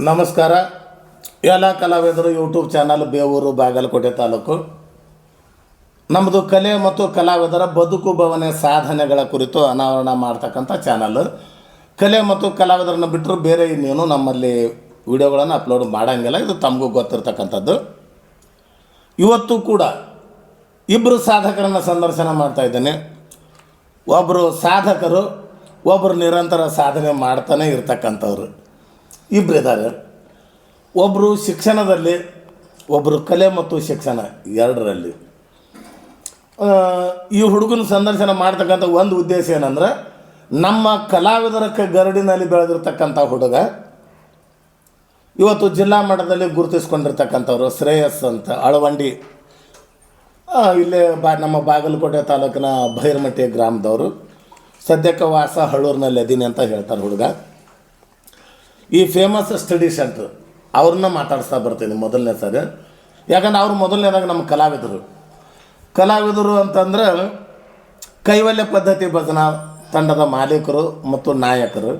ನಮಸ್ಕಾರ ಎಲ್ಲ ಕಲಾವಿದರು ಯೂಟ್ಯೂಬ್ ಚಾನಲ್ ಬೇವೂರು ಬಾಗಲಕೋಟೆ ತಾಲೂಕು. ನಮ್ಮದು ಕಲೆ ಮತ್ತು ಕಲಾವಿದರ ಬದುಕು ಬವನೆ ಸಾಧನೆಗಳ ಕುರಿತು ಅನಾವರಣ ಮಾಡ್ತಕ್ಕಂಥ ಚಾನಲ್. ಕಲೆ ಮತ್ತು ಕಲಾವಿದರನ್ನು ಬಿಟ್ಟರು ಬೇರೆ ಇನ್ನೇನು ನಮ್ಮಲ್ಲಿ ವಿಡಿಯೋಗಳನ್ನು ಅಪ್ಲೋಡ್ ಮಾಡೋಂಗಿಲ್ಲ. ಇದು ತಮಗೂ ಗೊತ್ತಿರ್ತಕ್ಕಂಥದ್ದು. ಇವತ್ತು ಕೂಡ ಇಬ್ಬರು ಸಾಧಕರನ್ನು ಸಂದರ್ಶನ ಮಾಡ್ತಾಯಿದ್ದೇನೆ. ಒಬ್ಬರು ಸಾಧಕರು, ಒಬ್ಬರು ನಿರಂತರ ಸಾಧನೆ ಮಾಡ್ತಾನೆ ಇರ್ತಕ್ಕಂಥವ್ರು. ಇಬ್ಬರಿದ್ದಾರೆ. ಒಬ್ಬರು ಶಿಕ್ಷಣದಲ್ಲಿ, ಒಬ್ಬರು ಕಲೆ ಮತ್ತು ಶಿಕ್ಷಣ ಎರಡರಲ್ಲಿ. ಈ ಹುಡುಗನ ಸಂದರ್ಶನ ಮಾಡ್ತಕ್ಕಂಥ ಒಂದು ಉದ್ದೇಶ ಏನಂದ್ರೆ, ನಮ್ಮ ಕಲಾವಿದರ ಗರಡಿನಲ್ಲಿ ಬೆಳೆದಿರ್ತಕ್ಕಂಥ ಹುಡುಗ ಇವತ್ತು ಜಿಲ್ಲಾ ಮಟ್ಟದಲ್ಲಿ ಗುರುತಿಸ್ಕೊಂಡಿರ್ತಕ್ಕಂಥವ್ರು. ಶ್ರೇಯಸ್ ಅಂತ ಅಳವಂಡಿ, ಇಲ್ಲೇ ನಮ್ಮ ಬಾಗಲಕೋಟೆ ತಾಲೂಕಿನ ಭೈರಮಟ್ಟಿ ಗ್ರಾಮದವರು. ಸದ್ಯಕ್ಕೆ ವಾಸ ಹಳ್ಳೂರಿನಲ್ಲಿ ಅದೀನಿ ಅಂತ ಹೇಳ್ತಾರೆ ಹುಡುಗ. ಈ ಫೇಮಸ್ ಸ್ಟಡಿ ಸೆಂಟ್ರ್ ಅವ್ರನ್ನ ಮಾತಾಡಿಸ್ತಾ ಬರ್ತೀನಿ ಮೊದಲನೇ ಸಾರಿ. ಯಾಕಂದ್ರೆ ಅವ್ರು ಮೊದಲನೇದಾಗ ನಮ್ಮ ಕಲಾವಿದರು ಅಂತಂದ್ರೆ ಕೈವಲ್ಯ ಪದ್ಧತಿ ಭಜನಾ ತಂಡದ ಮಾಲೀಕರು ಮತ್ತು ನಾಯಕರು.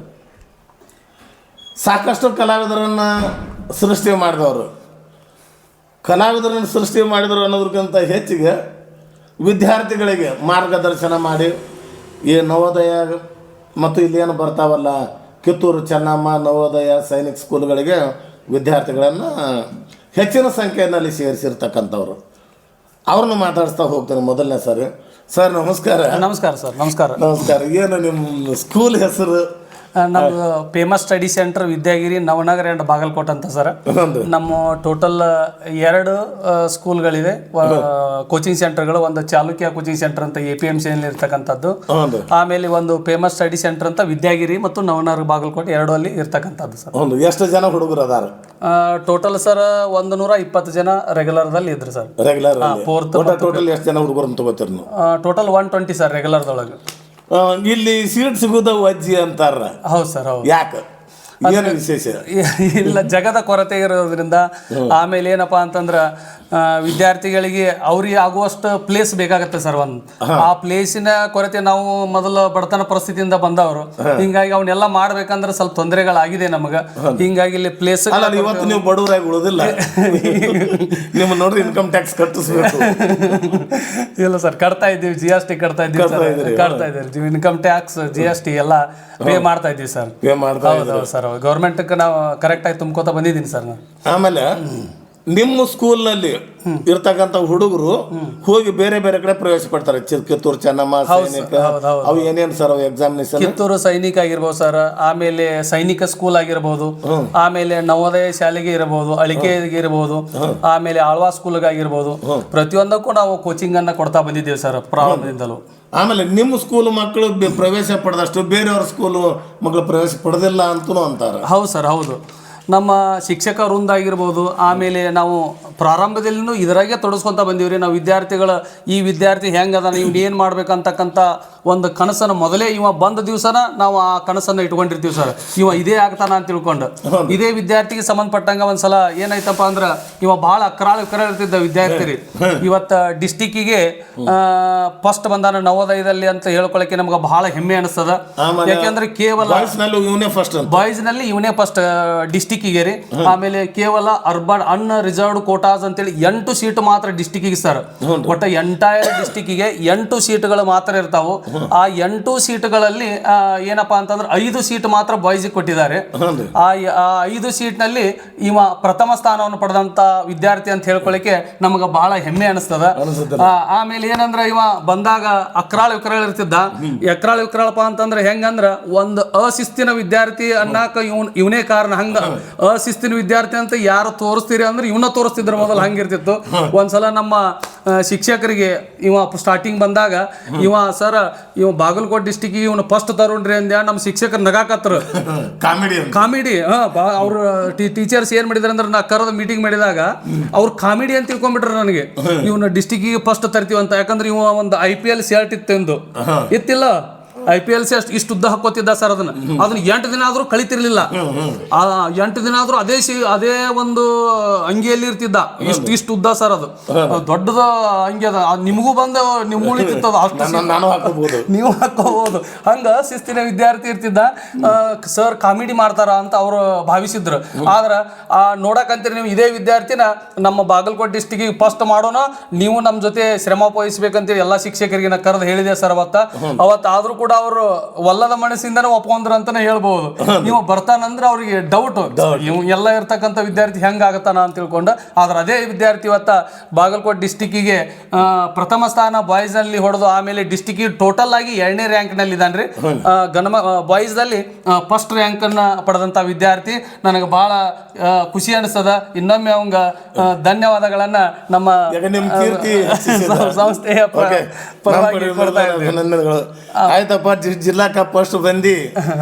ಸಾಕಷ್ಟು ಕಲಾವಿದರನ್ನು ಸೃಷ್ಟಿ ಮಾಡಿದವರು. ಕಲಾವಿದರನ್ನು ಸೃಷ್ಟಿ ಮಾಡಿದರು ಅನ್ನೋದಕ್ಕಿಂತ ಹೆಚ್ಚಿಗೆ ವಿದ್ಯಾರ್ಥಿಗಳಿಗೆ ಮಾರ್ಗದರ್ಶನ ಮಾಡಿ, ಈ ನವೋದಯ ಮತ್ತು ಇಲ್ಲೇನು ಬರ್ತಾವಲ್ಲ ಕಿತ್ತೂರು ಚೆನ್ನಮ್ಮ ನವೋದಯ ಸೈನಿಕ್ ಸ್ಕೂಲ್ಗಳಿಗೆ ವಿದ್ಯಾರ್ಥಿಗಳನ್ನು ಹೆಚ್ಚಿನ ಸಂಖ್ಯೆಯಲ್ಲಿ ಸೇರಿಸಿರ್ತಕ್ಕಂಥವ್ರು. ಅವ್ರನ್ನ ಮಾತಾಡಿಸ್ತಾ ಹೋಗ್ತೇನೆ ಮೊದಲನೇ ಸಾರಿ. ಸರ್ ನಮಸ್ಕಾರ. ನಮಸ್ಕಾರ ಸರ್. ನಮಸ್ಕಾರ. ಏನು ನಿಮ್ಮ ಸ್ಕೂಲ್ ಹೆಸರು? ನಮ್ಮದು famous study centre Vidyagiri Navanagar and Bagalkote ಅಂತ ಸರ್. ನಮ್ಮ ಟೋಟಲ್ 2 ಸ್ಕೂಲ್ಗಳಿವೆ, ಕೋಚಿಂಗ್ ಸೆಂಟರ್ಗಳು. ಒಂದು ಚಾಲುಕ್ಯ ಕೋಚಿಂಗ್ ಸೆಂಟರ್ ಅಂತ APMC ಇರ್ತಕ್ಕಂಥದ್ದು. ಆಮೇಲೆ ಒಂದು ಫೇಮಸ್ ಸ್ಟಡಿ ಸೆಂಟರ್ ಅಂತ ವಿದ್ಯಾಗಿರಿ ಮತ್ತು ನವನಗರ ಬಾಗಲಕೋಟೆ 2 ಅಲ್ಲಿ ಇರ್ತಕ್ಕಂಥದ್ದು ಸರ್. ಎಷ್ಟು ಜನ ಹುಡುಗರು ಅದಾರ? ಟೋಟಲ್ ಸರ್ 120 ಜನ ರೆಗ್ಯುಲರ್ದಲ್ಲಿ ಇದ್ರು ಸರ್. ರೆಗ್ಯುಲರ್ ಟೋಟಲ್ ಎಷ್ಟು ಜನ ಹುಡುಗರು ಅಂತ ಗೊತ್ತಿರ? Total 120 sir ರೆಗ್ಯುಲರ್ದೊಳಗೆ. ಇಲ್ಲಿ ಸೀಟ್ ಸಿಗೋದ ವಜ್ಜಿ ಅಂತಾರ. ಹೌದು ಸರ್. ಹೌದು. ಯಾಕೆ, ಏನು ವಿಶೇಷ? ಇಲ್ಲ, ಜಗದ ಕೊರತೆ ಇರೋದ್ರಿಂದ. ಆಮೇಲೆ ಏನಪ್ಪ ಅಂತಂದ್ರೆ ವಿದ್ಯಾರ್ಥಿಗಳಿಗೆ ಅವ್ರಿಗೆ ಆಗುವಷ್ಟು ಪ್ಲೇಸ್ ಬೇಕಾಗತ್ತೆ ಸರ್. ಆ ಪ್ಲೇಸಿನ ಕೊರತೆ, ನಾವು ಮೊದಲು ಬಡತನ ಪರಿಸ್ಥಿತಿಯಿಂದ ಬಂದವರು, ಹಿಂಗಾಗಿ ಅವನ್ನೆಲ್ಲ ಮಾಡ್ಬೇಕಂದ್ರೆ ಸ್ವಲ್ಪ ತೊಂದರೆಗಳಾಗಿದೆ ನಮಗೆ. ಹಿಂಗಾಗಿ ಇಲ್ಲಿ ಪ್ಲೇಸ್ ಇವತ್ತು ನೀವು ಬಡವರಾಗಿ ಉಳಿದಿಲ್ಲ, ನಿಮ್ಮ ನೋಡ್ರಿ ಇನ್ಕಮ್ ಟ್ಯಾಕ್ಸ್ ಕಟ್ಟಿಸ್ಬೇಕು. ಇಲ್ಲ ಸರ್, ಕಟ್ತಾ ಇದ್ದೀವಿ, GST ಕಟ್ತಾ ಇದ್ದೀವಿ, ಇನ್ಕಮ್ ಟ್ಯಾಕ್ಸ್ GST ಎಲ್ಲ ಪೇ ಮಾಡ್ತಾ ಇದ್ದೀವಿ ಸರ್. ಹೌದು ಸರ್. ಗೌರ್ಮೆಂಟ್ಗೆ ನಾವು ಕರೆಕ್ಟಾಗಿ ತುಂಬ್ಕೋತಾ ಬಂದಿದ್ದೀನಿ ಸರ್ ನಾನು. ಆಮೇಲೆ ನಿಮ್ಮ ಸ್ಕೂಲ್ನಲ್ಲಿ ಇರ್ತಕ್ಕಂಥ ಹುಡುಗರು ಹೋಗಿ ಬೇರೆ ಬೇರೆ ಕಡೆ ಪ್ರವೇಶ ಪಡ್ತಾರೆ. ಕಿತ್ತೂರು ಚೆನ್ನಮ್ಮ ಸೈನಿಕ, ಅವು ಏನೇನು ಸರ್ ಅವು ಎಕ್ಸಾಮಿನೇಷನ್? ಕಿತ್ತೂರು ಸೈನಿಕ ಆಗಿರ್ಬೋದು ಸರ್, ಆಮೇಲೆ ಸೈನಿಕ ಸ್ಕೂಲ್ ಆಗಿರ್ಬೋದು, ಆಮೇಲೆ ನವೋದಯ ಶಾಲೆಗೆ ಇರಬಹುದು, ಅಳಿಕೆಗೆ ಇರಬಹುದು, ಆಮೇಲೆ ಆಳ್ವಾ ಸ್ಕೂಲ್ಗೆ ಆಗಿರ್ಬೋದು. ಪ್ರತಿಯೊಂದಕ್ಕೂ ನಾವು ಕೋಚಿಂಗ್ ಅನ್ನ ಕೊಡ್ತಾ ಬಂದಿದ್ದೇವೆ ಸರ್ ಪ್ರಾರಂಭದಿಂದಲೂ. ಆಮೇಲೆ ನಿಮ್ಮ ಸ್ಕೂಲ್ ಮಕ್ಕಳು ಪ್ರವೇಶ ಪಡೆದಷ್ಟು ಬೇರೆಯವ್ರ ಸ್ಕೂಲು ಮಕ್ಕಳು ಪ್ರವೇಶ ಪಡೆದಿಲ್ಲ ಅಂತಲೂ ಅಂತಾರೆ. ಹೌದು ಸರ್. ಹೌದು. ನಮ್ಮ ಶಿಕ್ಷಕ ವೃಂದ ಆಗಿರ್ಬೋದು, ಆಮೇಲೆ ನಾವು ಪ್ರಾರಂಭದಲ್ಲಿನೂ ಇದರಾಗೆ ತೊಡಸ್ಕೊತ ಬಂದೀವಿ ರೀ. ನಾವು ಈ ವಿದ್ಯಾರ್ಥಿ ಹೆಂಗದ, ಇವ್ನು ಏನು ಮಾಡ್ಬೇಕಂತಕ್ಕಂಥ ಒಂದು ಕನಸನ್ನು ಮೊದಲೇ ಇವ ಬಂದ ದಿವಸನ ನಾವು ಆ ಕನಸನ್ನು ಇಟ್ಕೊಂಡಿರ್ತೀವಿ ಸರ್. ಇವ ಇದೇ ಆಗ್ತಾನ ಅಂತ ತಿಳ್ಕೊಂಡು. ಇದೇ ವಿದ್ಯಾರ್ಥಿಗೆ ಸಂಬಂಧಪಟ್ಟಂಗೆ ಒಂದ್ಸಲ ಏನಾಯ್ತಪ್ಪ ಅಂದ್ರೆ, ಇವ ಭಾಳ ಅಕ್ರಾಳ ಇರ್ತಿದ್ದ ವಿದ್ಯಾರ್ಥಿ ರೀ. ಇವತ್ತು ಡಿಸ್ಟಿಕ್ಕಿಗೆ ಫಸ್ಟ್ ಬಂದಾನ ನವೋದಯದಲ್ಲಿ ಅಂತ ಹೇಳ್ಕೊಳಕ್ಕೆ ನಮ್ಗೆ ಬಹಳ ಹೆಮ್ಮೆ ಅನಿಸ್ತದ. ಯಾಕೆಂದ್ರೆ ಕೇವಲ ಬಾಯ್ಸ್ನಲ್ಲಿ ಇವನೇ ಫಸ್ಟ್ ಡಿಸ್ಟಿಕ್ಕಿಗೆ ರೀ. ಆಮೇಲೆ ಕೇವಲ ಅರ್ಬನ್ ಅನ್ರಿಸರ್ವ್ಡ್ ಕೋಟಾಸ್ ಅಂತೇಳಿ 8 ಸೀಟ್ ಮಾತ್ರ ಡಿಸ್ಟಿಕ್ಕಿಗೆ ಸರ್. ಒಟ್ಟು ಎಂಟೈರ್ ಡಿಸ್ಟಿಕ್ಕಿಗೆ 8 ಸೀಟ್ಗಳು ಮಾತ್ರ ಇರ್ತಾವು. ಆ 8 ಸೀಟ್ಗಳಲ್ಲಿ ಏನಪ್ಪಾ ಅಂತಂದ್ರೆ 5 ಸೀಟ್ ಮಾತ್ರ ಬಾಯ್ಸ್ಗೆ ಕೊಟ್ಟಿದ್ದಾರೆ. ಆ 5 ಸೀಟ್ನಲ್ಲಿ ಇವ ಪ್ರಥಮ ಸ್ಥಾನವನ್ನು ಪಡೆದಂತ ವಿದ್ಯಾರ್ಥಿ ಅಂತ ಹೇಳ್ಕೊಳಕ್ಕೆ ನಮ್ಗೆ ಬಹಳ ಹೆಮ್ಮೆ ಅನಿಸ್ತದ. ಆಮೇಲೆ ಏನಂದ್ರ ಇವ ಬಂದಾಗ ಅಕ್ರಾಳ ವಿಕ್ರಾಳ ಇರ್ತಿದ್ದ. ಅಕ್ರಾಳ ವಿಕ್ರಾಳಪ್ಪ ಅಂತಂದ್ರೆ ಹೆಂಗಂದ್ರ ಒಂದು ಅಶಿಸ್ತಿನ ವಿದ್ಯಾರ್ಥಿ ಅನ್ನಕ ಇವನೇ ಕಾರಣ. ಹಂಗ ಅಶಿಸ್ತಿನ ವಿದ್ಯಾರ್ಥಿ ಅಂತ ಯಾರು ತೋರಿಸ್ತೀರಿ ಅಂದ್ರೆ ಇವನ್ನ ತೋರಿಸ್ತಿದ್ರು ಮೊದಲು. ಹಂಗಿರ್ತಿತ್ತು. ಒಂದ್ಸಲ ನಮ್ಮ ಶಿಕ್ಷಕರಿಗೆ ಇವ ಸ್ಟಾರ್ಟಿಂಗ್ ಬಂದಾಗ ಸರ್ ಬಾಗಲಕೋಟೆ ಡಿಸ್ಟಿಕ್ಗೆ ಇವನು ಫಸ್ಟ್ ತರುಣ್ರಿ ಅಂದ್ಯಾ. ನಮ್ಮ ಶಿಕ್ಷಕರು ನಗಾಕತ್ರು. ಕಾಮಿಡಿ. ಅವ್ರ ಟೀಚರ್ಸ್ ಏನ್ ಮಾಡಿದಾರೆ ಅಂದ್ರೆ, ನಾ ಕರೆದ ಮೀಟಿಂಗ್ ಮಾಡಿದಾಗ ಅವ್ರು ಕಾಮಿಡಿ ಅಂತ ತಿಳ್ಕೊಂಡ್ಬಿಟ್ರು ನನಗೆ. ಇವನು ಡಿಸ್ಟಿಕ್ಕಿಗೆ ಫಸ್ಟ್ ತರ್ತೀವಿ ಅಂತ. ಯಾಕಂದ್ರೆ ಇವ ಒಂದು IPL ಶರ್ಟ್ ಇತ್ತಿಲ್ಲ, IPLC ಅಷ್ಟು ಇಷ್ಟು ಉದ್ದ ಹಾಕೋತಿದ್ದ ಸರ್ ಅದನ್ನ 8 ದಿನ ಆದ್ರೂ ಕಳಿತಿರ್ಲಿಲ್ಲ. ಆ 8 ದಿನ ಆದ್ರೂ ಅದೇ ಒಂದು ಅಂಗಿಯಲ್ಲಿ ಇರ್ತಿದ್ದ. ಇಷ್ಟು ಉದ್ದ ಸರ್ ಅದು ದೊಡ್ಡದ ಅಂಗಿ ಅದ. ನಿಮಗೂ ಬಂದು ನಿಮ್ ಉಳಿತಿತ್ತದ ಅಷ್ಟು ನೀವು ಹಾಕೋಬಹುದು. ಹಂಗ ಶಿಸ್ತಿನ ವಿದ್ಯಾರ್ಥಿ ಇರ್ತಿದ್ದ. ಸರ್ ಕಾಮಿಡಿ ಮಾಡ್ತಾರ ಅಂತ ಅವ್ರು ಭಾವಿಸಿದ್ರು. ಆದ್ರ ನೋಡಕಂತೀರಿ ನೀವು ಇದೇ ವಿದ್ಯಾರ್ಥಿನ ನಮ್ಮ ಬಾಗಲಕೋಟೆ ಡಿಸ್ಟಿಕ್ ಫಸ್ಟ್ ಮಾಡೋಣ, ನೀವು ನಮ್ಮ ಜೊತೆ ಶ್ರಮ ವಹಿಸ್ಬೇಕಂತೇಳಿ ಎಲ್ಲಾ ಶಿಕ್ಷಕರಿಗೆ ನಾ ಕರೆದು ಹೇಳಿದೆ ಸರ್. ಅವತ್ತಾದ್ರೂ ಕೂಡ ಅವರು ಒಲ್ಲದ ಮನಸ್ಸಿಂದನೇ ಒಪ್ಕೊಂಡ್ರ ಅಂತಾನೆ ಹೇಳ್ಬಹುದು. ನೀವು ಬರ್ತಾನಂದ್ರೆ ಅವ್ರಿಗೆ ಡೌಟ್ ಎಲ್ಲ ಇರ್ತಕ್ಕಂಥ ವಿದ್ಯಾರ್ಥಿ ಹೆಂಗ ಆಗತ್ತಾನ ಅಂತ ತಿಳ್ಕೊಂಡು. ಆದ್ರೆ ಅದೇ ವಿದ್ಯಾರ್ಥಿ ಇವತ್ತ ಬಾಗಲಕೋಟೆ ಡಿಸ್ಟಿಕ್ಕಿಗೆ ಪ್ರಥಮ ಸ್ಥಾನ ಬಾಯ್ಸ್ ನಲ್ಲಿ ಹೊಡೆದು ಆಮೇಲೆ ಡಿಸ್ಟಿಕ್ ಟೋಟಲ್ ಆಗಿ 2ನೇ ರ್ಯಾಂಕ್ ನಲ್ಲಿ ಇದ್ದಾನ್ರಿ. ಬಾಯ್ಸ್ ದಲ್ಲಿ ಫಸ್ಟ್ ರ್ಯಾಂಕ್ ಅನ್ನ ಪಡೆದಂತ ವಿದ್ಯಾರ್ಥಿ. ನನಗೆ ಬಹಳ ಖುಷಿ ಅನಿಸ್ತದ. ಇನ್ನೊಮ್ಮೆ ಅವಂಗ ಧನ್ಯವಾದಗಳನ್ನ ನಮ್ಮ ಸಂಸ್ಥೆಯ ಪರವಾಗಿ ಕೊಡ್ತಾ ಇದ್ದೇವೆ. ಆಯ್ತಪ್ಪ, ಜಿಲ್ಲಾ ಕಪ್ ಫಸ್ಟ್ ಬಂದಿ.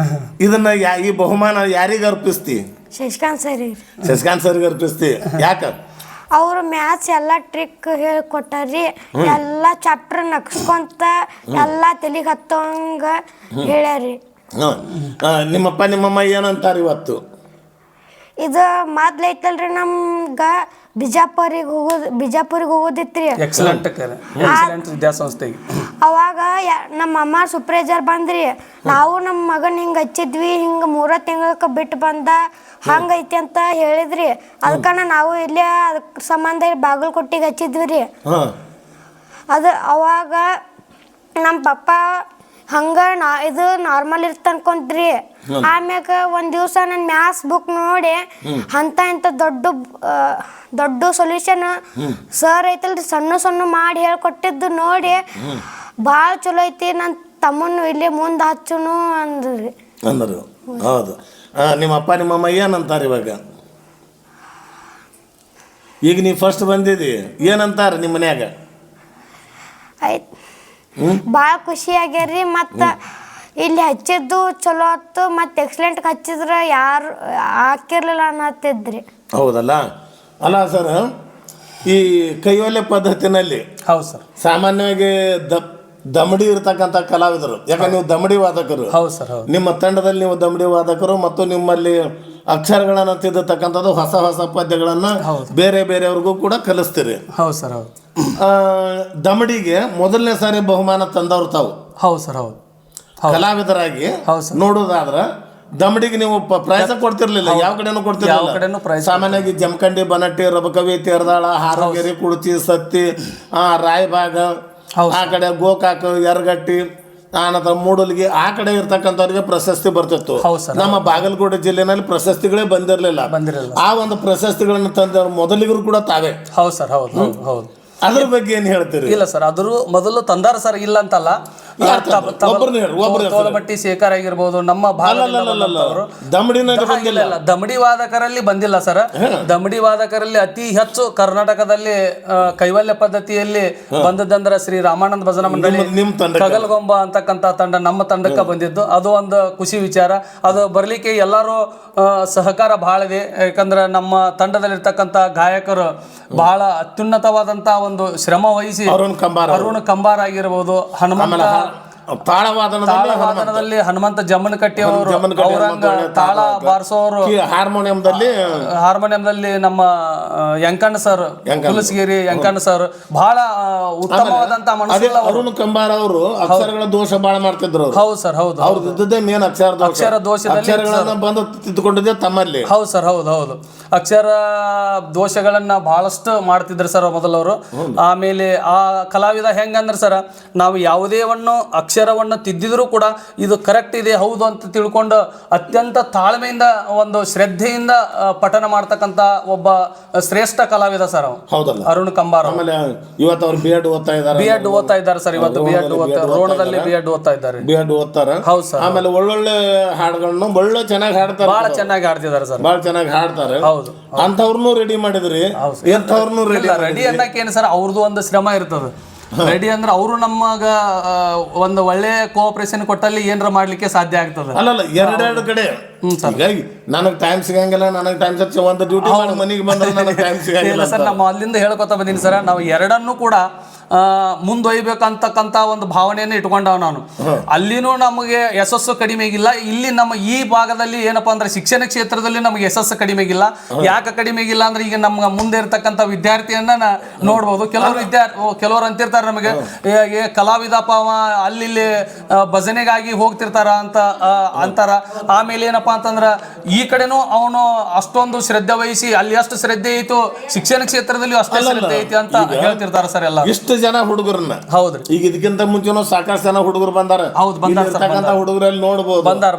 ಇದನ್ನ ಈ ಬಹುಮಾನ ಯಾರಿಗೆ ಅರ್ಪಿಸ್ತಿ? ಶಶಿಕಾಂತ್ ಸರ್ಗೆ ಅರ್ಪಿಸ್ತಿ. ಯಾಕ? ಅವರು ಮ್ಯಾಥ್ಸ್ ಎಲ್ಲ ಟ್ರಿಕ್ ಹೇಳ್ಕೊಟ್ಟಾರ್ರಿ. ಎಲ್ಲ ಚಾಪ್ಟರ್ ನಕ್ಸ್ಕೊಂತ ಎಲ್ಲ ತಲೆಗೆ ಹತ್ತೋಂಗ ಹೇಳ್ಯಾರಿ. ನಿಮ್ಮಪ್ಪ ನಿಮ್ಮಮ್ಮ ಏನಂತಾರ ಇವತ್ತು? ಇದು ಮೊದ್ಲೈತಲ್ರಿ ನಮ್ಗ ಬಿಜಾಪುರಿಗೆ ಹೋಗೋದಿತ್ರಿ. ಎಕ್ಸಲೆಂಟ್ ವಿದ್ಯಾಸಂಸ್ಥೆಗೆ. ಅವಾಗ ನಮ್ಮ ಅಮ್ಮ ಸೂಪರ್ವೈಸರ್ ಬಂದ್ರಿ. ನಾವು ನಮ್ಮ ಮಗನ ಹಿಂಗೆ ಹಚ್ಚಿದ್ವಿ, ಹಿಂಗೆ 3 ತಿಂಗಳಕ್ಕೆ ಬಿಟ್ಟು ಬಂದ ಹಂಗೈತಿ ಅಂತ ಹೇಳಿದ್ರಿ. ಅದಕ್ಕನ ನಾವು ಇಲ್ಲೇ ಅದಕ್ಕೆ ಸಂಬಂಧ ಬಾಗಲಕೋಟೆಗೆ ಹಚ್ಚಿದ್ವಿ ರೀ. ಅದು ಅವಾಗ ನಮ್ಮ ಪಪ್ಪ ಹಂಗ ಇದು ನಾರ್ಮಲ್ ಇರ್ತ ಅನ್ಕೊಂತ್ರಿ. ಆಮ್ಯಾಗ ಒಂದ್ ದಿವ್ಸ ನನ್ನ ಮ್ಯಾಥ್ಸ್ ಬುಕ್ ನೋಡಿ ಇಂಥ ದೊಡ್ಡ ಸೊಲ್ಯೂಷನ್ ಸರ್ ಐತಲ್ರಿ ಸಣ್ಣ ಮಾಡಿ ಹೇಳ್ಕೊಟ್ಟಿದ್ದು ನೋಡಿ ಭಾಳ ಚಲೋ ಐತಿ. ನನ್ನ ತಮ್ಮನ್ನು ಇಲ್ಲಿ ಮುಂದೆ ಹಚ್ಚುನು ಅಂದ್ರಿ. ಹೌದು. ನಿಮ್ಮಪ್ಪ ನಿಮ್ಮಮ್ಮ ಏನಂತಾರೆ ಇವಾಗ? ಈಗ ನೀವು ಫಸ್ಟ್ ಬಂದಿದಿ, ಏನಂತಾರೆ ನಿಮ್ಮ ಮನ್ಯಾಗ? ಆಯ್ತು, ಭಾಳ ಖುಷಿ ಆಗ್ಯಾರ್ರಿ. ಮತ್ತು ಇಲ್ಲಿ ಹಚ್ಚಿದ್ದು ಚಲೋ ಆಯ್ತು. ಮತ್ತು ಎಕ್ಸಲೆಂಟ್ ಹಚ್ಚಿದ್ರೆ ಯಾರು ಹಾಕಿರ್ಲಿಲ್ಲ ಅನ್ನತ್ತಿದ್ರಿ. ಹೌದಲ್ಲ? ಅಲ್ಲ ಸರ್, ಈ ಕೈಯೊಲೆ ಪದ್ಧತಿನಲ್ಲಿ ಹೌದು ಸರ್, ಸಾಮಾನ್ಯವಾಗಿ ದಮಡಿ ಇರ್ತಕ್ಕಂಥ ಕಲಾವಿದರು, ಯಾಕಂದ್ರೆ ನೀವು ದಮಡಿ ವಾದಕರು. ಹೌದು ಸರ್. ನಿಮ್ಮ ತಂಡದಲ್ಲಿ ನೀವು ದಮಡಿ ವಾದಕರು ಮತ್ತು ನಿಮ್ಮಲ್ಲಿ ಅಕ್ಷರಗಳನ್ನು ತಿದ್ದತಕ್ಕಂಥದ್ದು ಹೊಸ ಹೊಸ ಪದ್ಯಗಳನ್ನು ಬೇರೆ ಬೇರೆಯವ್ರಿಗೂ ಕೂಡ ಕಲಿಸ್ತೀರಿ. ಹೌದು ಸರ್. ಹೌದು. ದಮಡಿಗೆ ಮೊದಲನೇ ಸಾರಿ ಬಹುಮಾನ ತಂದವ್ರು ತಾವು. ಹೌದು ಸರ್. ಹೌದು. ಕಲಾವಿದರಾಗಿ ನೋಡೋದಾದ್ರ ದಮಡಿಗೆ ನೀವು ಪ್ರೈಸ ಕೊಡ್ತಿರ್ಲಿಲ್ಲ, ಯಾವ ಕಡೆನೂ ಕೊಡ್ತಿರ್ಲಿಲ್ಲ. ಸಾಮಾನ್ಯವಾಗಿ ಜಮಖಂಡಿ, ಬನಟ್ಟಿ, ರಬಕವಿ, ತೇರದಾಳ, ಹಾರಗೇರಿ, ಕುಡ್ಚಿ, ಸತ್ತಿ, ರಾಯಬಾಗ, ಆ ಕಡೆ ಗೋಕಾಕ, ಯರಗಟ್ಟಿ, ಆನಂತರ ಮೂಡಲ್ಗಿ, ಆ ಕಡೆ ಇರ್ತಕ್ಕಂಥವ್ರಿಗೆ ಪ್ರಶಸ್ತಿ ಬರ್ತಿತ್ತು. ನಮ್ಮ ಬಾಗಲಕೋಟೆ ಜಿಲ್ಲೆನಲ್ಲಿ ಪ್ರಶಸ್ತಿಗಳೇ ಬಂದಿರಲಿಲ್ಲ. ಆ ಒಂದು ಪ್ರಶಸ್ತಿಗಳನ್ನು ತಂದವರು ಮೊದಲಿಗರು ಕೂಡ ತಾವೇ. ಹೌದು ಸರ್. ಹೌದು. ಹೌದು. ಅದ್ರ ಬಗ್ಗೆ ಏನ್ ಹೇಳ್ತೀರಿ? ಇಲ್ಲ ಸರ್, ಅದ್ರ ಮೊದಲು ತಂದಾರ ಸರ್, ಇಲ್ಲ ಅಂತಲ್ಲ. ತೋಲಮಟ್ಟಿ ಶೇಖರ್ ಆಗಿರ್ಬೋದು, ನಮ್ಮ ದಮಡಿ ವಾದಕರಲ್ಲಿ ಬಂದಿಲ್ಲ ಸರ್. ದಮಡಿ ವಾದಕರಲ್ಲಿ ಅತಿ ಹೆಚ್ಚು ಕರ್ನಾಟಕದಲ್ಲಿ ಕೈವಲ್ಯ ಪದ್ಧತಿಯಲ್ಲಿ ಬಂದದ್ದಂದ್ರ ಶ್ರೀ ರಾಮಾನಂದ ಭಜನಾ ಮಂಡಳಿ ಕಗಲ್ಗೊಂಬ ಅಂತಕ್ಕಂಥ ತಂಡ ನಮ್ಮ ತಂಡಕ್ಕೆ ಬಂದಿದ್ದು. ಅದು ಒಂದು ಖುಷಿ ವಿಚಾರ. ಅದು ಬರ್ಲಿಕ್ಕೆ ಎಲ್ಲರೂ ಸಹಕಾರ ಬಹಳ ಇದೆ. ಯಾಕಂದ್ರೆ ನಮ್ಮ ತಂಡದಲ್ಲಿರ್ತಕ್ಕಂಥ ಗಾಯಕರು ಬಹಳ ಅತ್ಯುನ್ನತವಾದಂತ ಒಂದು ಶ್ರಮ ವಹಿಸಿ, ಅರುಣ್ ಕಂಬಾರ್ ಆಗಿರ್ಬೋದು, ಹನುಮಂತ ತಾಳವಾದನದಲ್ಲಿ ಹನುಮಂತ ಜಮ್ಮನಕಟ್ಟಿ ಅವರು, ಅವರಂಗ ತಾಳ ಬಾರಿಸೋರು, ಹಾರ್ಮೋನಿಯಂದಲ್ಲಿ ನಮ್ಮ ಯಂಕಣ್ಣ ಸರ್, ತುಳಸಿಗಿರಿ ಯಂಕಣ್ಣ ಸರ್ ಬಹಳ ಉತ್ತಮವಾದಂತ ಮನುಷ್ಯ. ಅರುಣ್ ಕಂಬಾರ್ ಅವರು ಅಕ್ಷರಗಳ ದೋಷ ಬಹಳ ಮಾಡ್ತಿದ್ರು. ಹೌದು ಸರ್. ಹೌದು. ಅವ್ರದ್ದು ಇದ್ದದ್ದೇ ಮೇನ್ ಅಕ್ಷರ ದೋಷದಲ್ಲಿ ಬಂದು ತಿದ್ದುಕೊಂಡಿದ್ದೆ ತಮ್ಮಲ್ಲಿ. ಹೌದು ಸರ್. ಹೌದು. ಹೌದು. ಅಕ್ಷರ ದೋಷಗಳನ್ನ ಬಹಳಷ್ಟು ಮಾಡ್ತಿದ್ರು ಸರ್ ಮೊದಲವರು. ಆಮೇಲೆ ಆ ಕಲಾವಿದ ಹೆಂಗಂದ್ರೆ ಸರ್, ನಾವು ಯಾವುದೇ ಅಕ್ಷರವನ್ನು ತಿದ್ದಿದ್ರು ಕೂಡ ಇದು ಕರೆಕ್ಟ್ ಇದೆ ಹೌದು ಅಂತ ತಿಳ್ಕೊಂಡು ಅತ್ಯಂತ ತಾಳ್ಮೆಯಿಂದ ಒಂದು ಶ್ರದ್ಧೆಯಿಂದ ಪಠನ ಮಾಡ್ತಕ್ಕಂಥ ಒಬ್ಬ ಶ್ರೇಷ್ಠ ಕಲಾವಿದ ಸರ್ ಹೌದಲ್ಲ ಅರುಣ್ ಕಂಬಾರ್. ಇವತ್ತು ಅವ್ರು ಬಿ ಎಡ್ ಓದ್ತಾ ಇದ್ದಾರೆ ಸರ್. ಇವತ್ತು ರೋಣದಲ್ಲಿ ಬಿ ಎಡ್ ಓದ್ತಾ ಇದ್ದಾರೆ. ಹೌದು ಸರ್. ಆಮೇಲೆ ಒಳ್ಳೊಳ್ಳೆ ಹಾಡುಗಳನ್ನು ಒಳ್ಳೆ ಚೆನ್ನಾಗಿ ಹಾಡ್ತಾರೆ, ಬಹಳ ಚೆನ್ನಾಗಿ ಹಾಡ್ತಿದ್ದಾರೆ ಸರ್, ಬಹಳ ಚೆನ್ನಾಗಿ ಹಾಡ್ತಾರೆ. ಹೌದು. ಅಂತವ್ರನ್ನು ರೆಡಿ ಮಾಡಿದ್ರಿ, ಎಂಥವ್ರನ್ನು ರೆಡಿ ಅನ್ನಕ್ಕೆ ಏನು ಸರ್, ಅವ್ರದ್ದು ಒಂದು ಶ್ರಮ ಇರ್ತದೆ. ರೆಡಿ ಅಂದ್ರೆ ಅವರು ನಮಗ ಒಂದು ಒಳ್ಳೆ ಕೋಆಪರೇಷನ್ ಕೊಟ್ಟಲ್ಲಿ ಏನಾರ ಮಾಡ್ಲಿಕ್ಕೆ ಸಾಧ್ಯ ಆಗ್ತದೆ. ಅಲ್ಲಲ್ಲ ಎರಡೆರಡು ಕಡೆ ಹೀಗಾಗಿ ನನಗೆ ಟೈಮ್ ಸಿಗಂಗಿಲ್ಲ, ನನಗೆ ಟೈಮ್ ಒಂದು ಡ್ಯೂಟಿ ಮಾಡಿ ಮನೆಗೆ ಬಂದ್ರೆ ನನಗೆ ಟೈಮ್ ಸಿಗಂಗಿಲ್ಲ ಸರ್. ನಮ್ಮ ಅಲ್ಲಿಂದ ಹೇಳ್ಕೊತಾ ಬಂದೀನಿ ಸರ್, ನಾವು ಎರಡನ್ನೂ ಕೂಡ ಮುಂದೊಯ್ಬೇಕಂತಕ್ಕಂಥ ಒಂದು ಭಾವನೆಯನ್ನು ಇಟ್ಕೊಂಡವ್ ನಾನು. ಅಲ್ಲಿನೂ ನಮಗೆ ಯಶಸ್ಸು ಕಡಿಮೆಗಿಲ್ಲ, ಇಲ್ಲಿ ನಮ್ಮ ಈ ಭಾಗದಲ್ಲಿ ಏನಪ್ಪಾ ಅಂದ್ರೆ ಶಿಕ್ಷಣ ಕ್ಷೇತ್ರದಲ್ಲಿ ನಮಗೆ ಯಶಸ್ಸು ಕಡಿಮೆಗಿಲ್ಲ. ಯಾಕೆ ಕಡಿಮೆಗಿಲ್ಲ ಅಂದ್ರೆ ಈಗ ನಮ್ಗೆ ಮುಂದೆ ಇರ್ತಕ್ಕಂಥ ವಿದ್ಯಾರ್ಥಿಯನ್ನ ನೋಡ್ಬೋದು. ಕೆಲವರು ಅಂತಿರ್ತಾರೆ ನಮಗೆ ಕಲಾವಿದಪ್ಪ ಅವ ಅಲ್ಲಿ ಭಜನೆಗಾಗಿ ಹೋಗ್ತಿರ್ತಾರ ಅಂತ ಅಂತಾರ. ಆಮೇಲೆ ಏನಪ್ಪಾ ಅಂತಂದ್ರ ಈ ಕಡೆನೂ ಅವನು ಅಷ್ಟೊಂದು ಶ್ರದ್ಧೆ ವಹಿಸಿ ಅಲ್ಲಿ ಎಷ್ಟು ಶ್ರದ್ಧೆ ಐತು ಶಿಕ್ಷಣ ಕ್ಷೇತ್ರದಲ್ಲಿ ಅಷ್ಟೇ ಶ್ರದ್ಧೆ ಐತಿ ಅಂತ ಹೇಳ್ತಿರ್ತಾರ ಸರ್ ಎಲ್ಲ. ಇಷ್ಟು ಜನ ಹುಡುಗರನ್ನ ಹೌದ್ರಿ, ಈಗ ಇದಕ್ಕಿಂತ ಮುಂಚೆನೂ ಸಾಕಷ್ಟು ಜನ ಹುಡುಗರು ಬಂದಾರ. ಹೌದು, ಬಂದಾರ ಹುಡುಗರಲ್ಲಿ ನೋಡಬಹುದು. ಬಂದಾರ.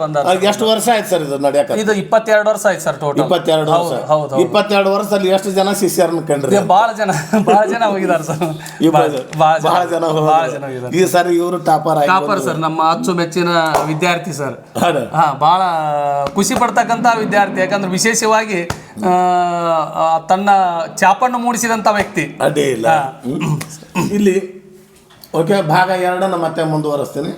ಎಷ್ಟು ವರ್ಷ ಆಯ್ತು ಸರ್ ಇದು ನಡೆಯಕ? ಇದು 22 ವರ್ಷ ಆಯ್ತು ಸರ್ ಟೋಟಲ್. 22 ವರ್ಷ. 22 ವರ್ಷದಲ್ಲಿ ಎಷ್ಟು ಜನ ಶಿಷ್ಯರನ್ನ ಕಂಡ್ರಿ? ಬಹಳ ಜನ ಹೋಗಿದಾರ ಸರ್. ಬಹಳ ಜನ ಹೋಗಿದ್ದಾರೆ. ಈ ಸರ್ ಇವರು ಟಾಪರ್ ಸರ್, ನಮ್ಮ ಅಚ್ಚುಮೆಚ್ಚಿನ ವಿದ್ಯಾರ್ಥಿ ಸರ್. ಬಹಳ ಖುಷಿ ಪಡ್ತಕ್ಕಂತ ವಿದ್ಯಾರ್ಥಿ. ಯಾಕಂದ್ರೆ ವಿಶೇಷವಾಗಿ ತನ್ನ ಚಾಪನ್ನು ಮೂಡಿಸಿದಂತ ವ್ಯಕ್ತಿ. ಅದೇ ಇಲ್ಲ ಇಲ್ಲಿ. ಓಕೆ, ಭಾಗ 2 ಮತ್ತೆ ಮುಂದುವರಿಸ್ತೀನಿ.